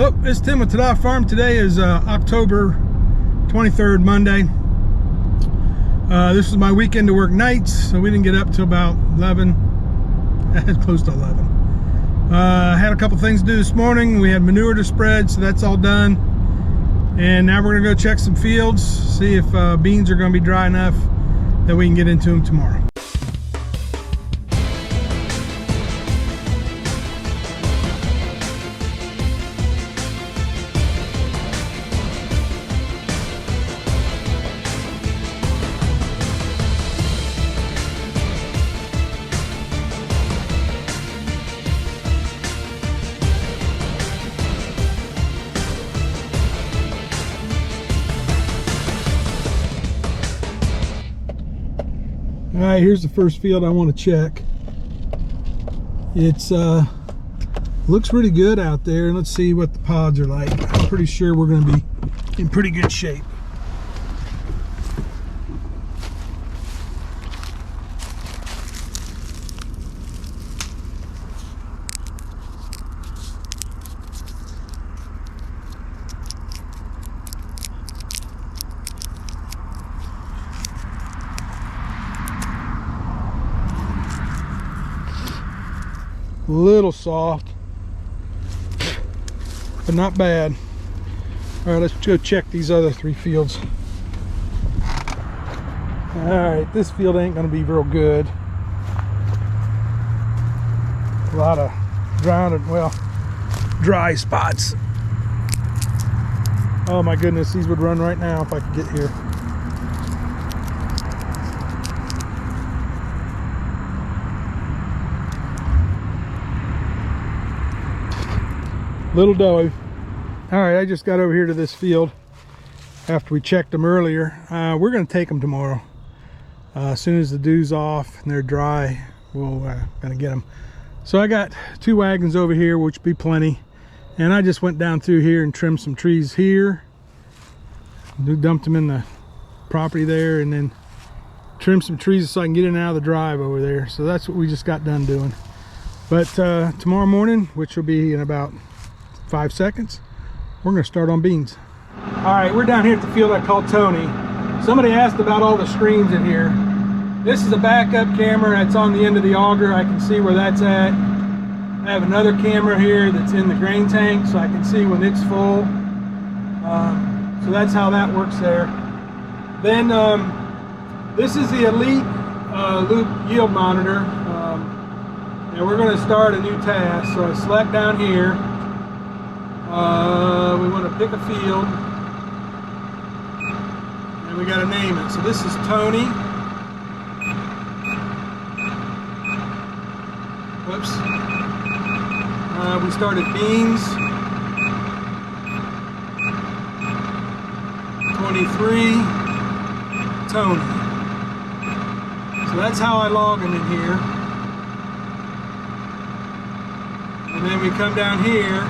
Oh, it's Tim with TAH Farm. Today is October 23rd, Monday. This is my weekend to work nights, so we didn't get up till about 11, close to 11. Had a couple things to do this morning. We had manure to spread, so that's all done. And now we're gonna go check some fields, see if beans are gonna be dry enough that we can get into them tomorrow. All right, here's the first field I want to check. It's looks pretty good out there. Let's see what the pods are like. I'm pretty sure we're going to be in pretty good shape. A little soft, but not bad. All right, let's go check these other three fields. All right, this field ain't gonna be real good. A lot of dry spots. Oh my goodness, these would run right now if I could get here. Little doughy. All right, I just got over here to this field after we checked them earlier. We're going to take them tomorrow. As soon as the dew's off and they're dry, we'll going to get them. So I got 2 wagons over here, which would be plenty. And I just went down through here and trimmed some trees here. Dumped them in the property there, and then trimmed some trees so I can get in and out of the drive over there. So that's what we just got done doing. But tomorrow morning, which will be in about 5 seconds, we're going to start on beans. All right, we're down here at the field I call Tony. Somebody asked about all the screens in here. This is a backup camera that's on the end of the auger. I can see where that's at. I have another camera here that's in the grain tank, so I can see when it's full. So that's how that works there. Then this is the Elite Loop Yield Monitor. And we're going to start a new task. So I select down here. We want to pick a field, and we got to name it. So this is Tony. Whoops. We started beans. 23. Tony. So that's how I log them in here. And then we come down here.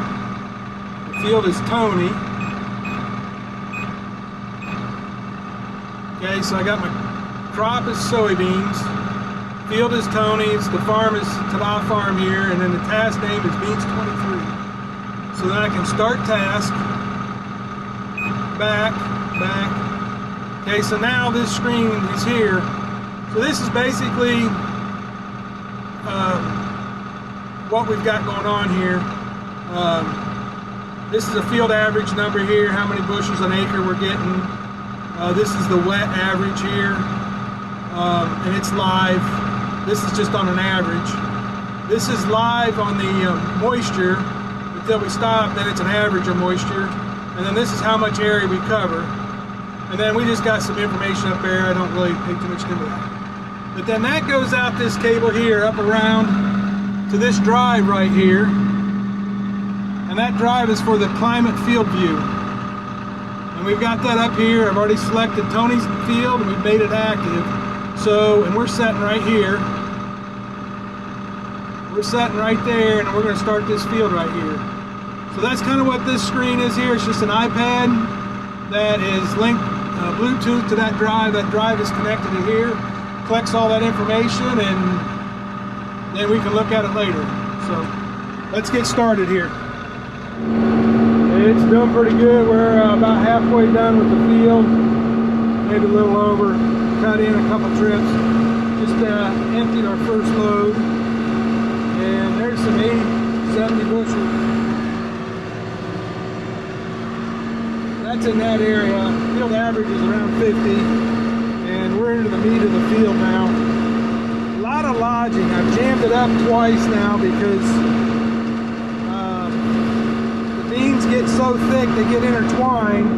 Field is Tony. Okay, so I got my crop is soybeans. Field is Tony's. The farm is TAH Farm here, and then the task name is beans 23. So then I can start task. Back. Okay, so now this screen is here. So this is basically what we've got going on here. This is a field average number here, how many bushels an acre we're getting. This is the wet average here, and it's live. This is just on an average. This is live on the moisture until we stop, then it's an average of moisture. And then this is how much area we cover. And then we just got some information up there. I don't really pay too much into that. But then that goes out this cable here, up around to this drive right here. And that drive is for the climate field view. And we've got that up here. I've already selected Tony's field and we've made it active. So, and we're setting right here. We're setting right there, and we're going to start this field right here. So that's kind of what this screen is here. It's just an iPad that is linked Bluetooth to that drive. That drive is connected to here. Collects all that information, and then we can look at it later. So let's get started here. it's doing pretty good. We're about halfway done with the field, maybe a little over. Cut in a couple trips. Just emptied our first load, and there's some 80, 70 bushels. That's in that area. Field average is around 50, and we're into the meat of the field now. A lot of lodging. I've jammed it up twice now because the beans get so thick they get intertwined,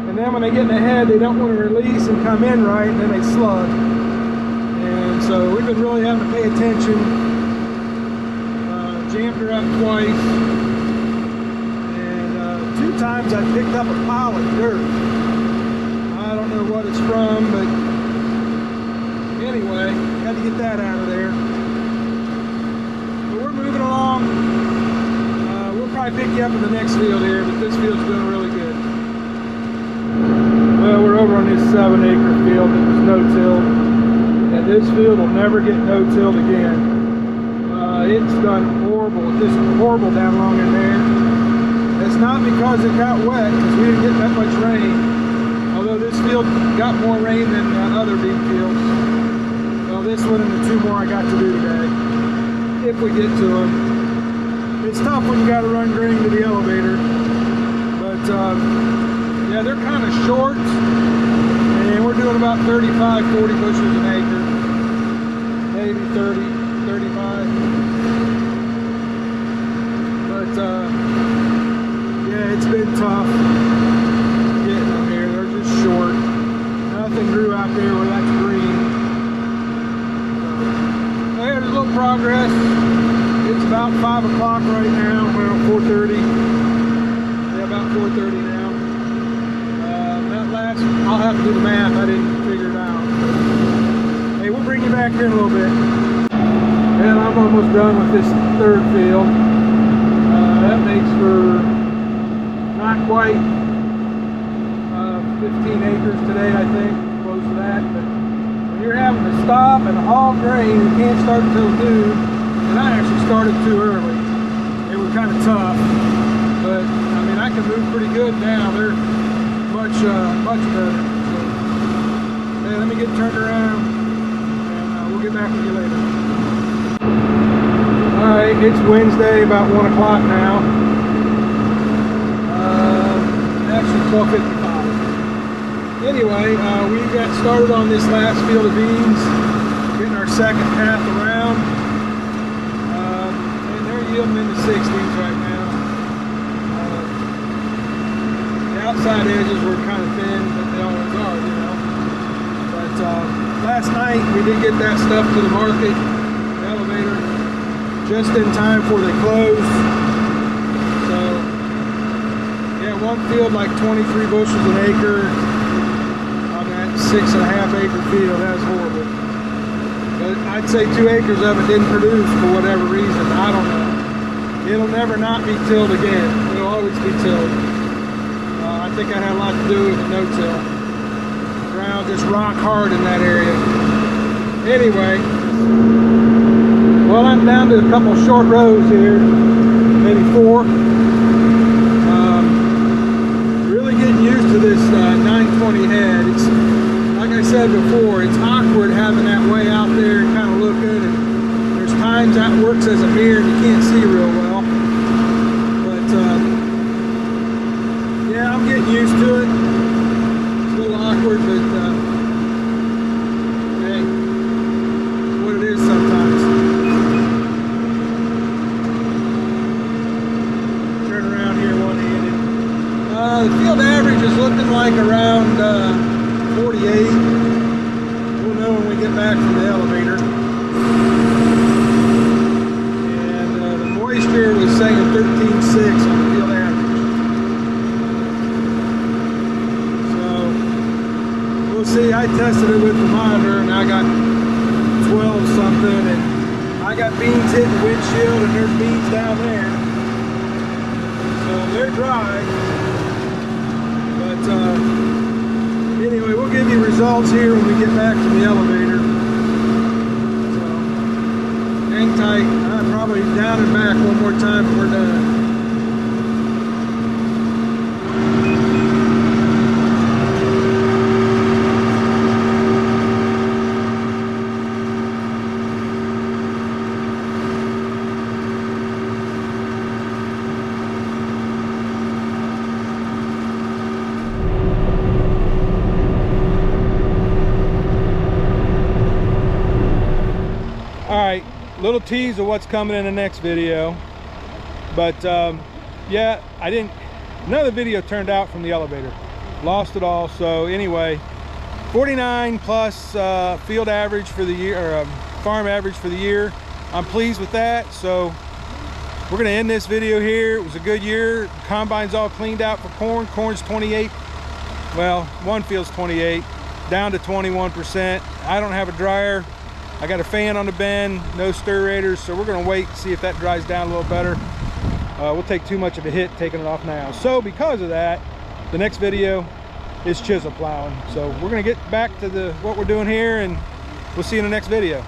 and then when they get in the head they don't want to release and come in right, and then they slug. And so we've been really having to pay attention. Jammed her up twice. 2 times I picked up a pile of dirt. I don't know what it's from, but anyway, had to get that out of there. But we're moving along. We'll probably pick you up in the next field here, but this field's doing really good. Well, we're over on this 7-acre field that was no-tilled, and this field will never get no-tilled again. It's done horrible. It's just horrible down along in there. It's not because it got wet, because we didn't get that much rain. Although this field got more rain than other bean fields. Well, this one and the 2 more I got to do today, if we get to them. It's tough when you got to run grain to the elevator. But yeah, they're kind of short, and we're doing about 35, 40 bushels an acre. Maybe 30, 35. But yeah, it's been tough getting them here. They're just short. Nothing grew out there where that's green. So, there's a little progress. It's about 5 o'clock right now. Well, 4:30. Yeah, about 4:30 now. That last, I'll have to do the math. I didn't figure it out. Hey, we'll bring you back here in a little bit. And I'm almost done with this 3rd field. That makes for not quite 15 acres today, I think, close to that. But when you're having to stop and haul grain, you can't start until noon. And I actually started too early. It was kind of tough, but I mean, I can move pretty good now. They're much better. So, hey, let me get turned around, and we'll get back with you later. Alright, it's Wednesday, about 1 o'clock now. Actually 12:55. Anyway, we got started on this last field of beans, getting our second path around. And they're yielding in the 60s right now. The outside edges were kind of thin, but they always are, you know. But last night we did get that stuff to the market, the elevator, just in time before they closed. So, yeah, one field like 23 bushels an acre on that 6.5 acre field. That was horrible. But I'd say 2 acres of it didn't produce for whatever reason. I don't know. It'll never not be tilled again. It'll always be tilled. I think that had a lot to do with the no-till. The ground just rock hard in that area. Anyway. Well, I'm down to a couple short rows here, maybe 4. Really getting used to this 920 head. It's, like I said before, it's awkward having that way out there and kind of looking, and there's times that works as a mirror and you can't see real well. But yeah, I'm getting used to it. It's a little awkward, but hey, it's what it is sometimes. The field average is looking like around 48. We'll know when we get back from the elevator. And the moisture was saying 13.6 on the field average. So we'll see. I tested it with the monitor and I got 12 something, and I got beans hitting the windshield and there's beans down there. So they're dry. Anyway, we'll give you results here when we get back to the elevator. So, hang tight. Probably down and back one more time and we're done. little tease of what's coming in the next video. But yeah, none of the video turned out from the elevator. Lost it all. So anyway, 49 plus field average for the year, or farm average for the year. I'm pleased with that. So we're gonna end this video here. It was a good year. The combine's all cleaned out for corn. Corn's 28. Well, one field's 28, down to 21%. I don't have a dryer. I got a fan on the bend, no stirrators, so we're gonna wait and see if that dries down a little better. We'll take too much of a hit taking it off now. So because of that, the next video is chisel plowing. So we're gonna get back to what we're doing here, and we'll see you in the next video.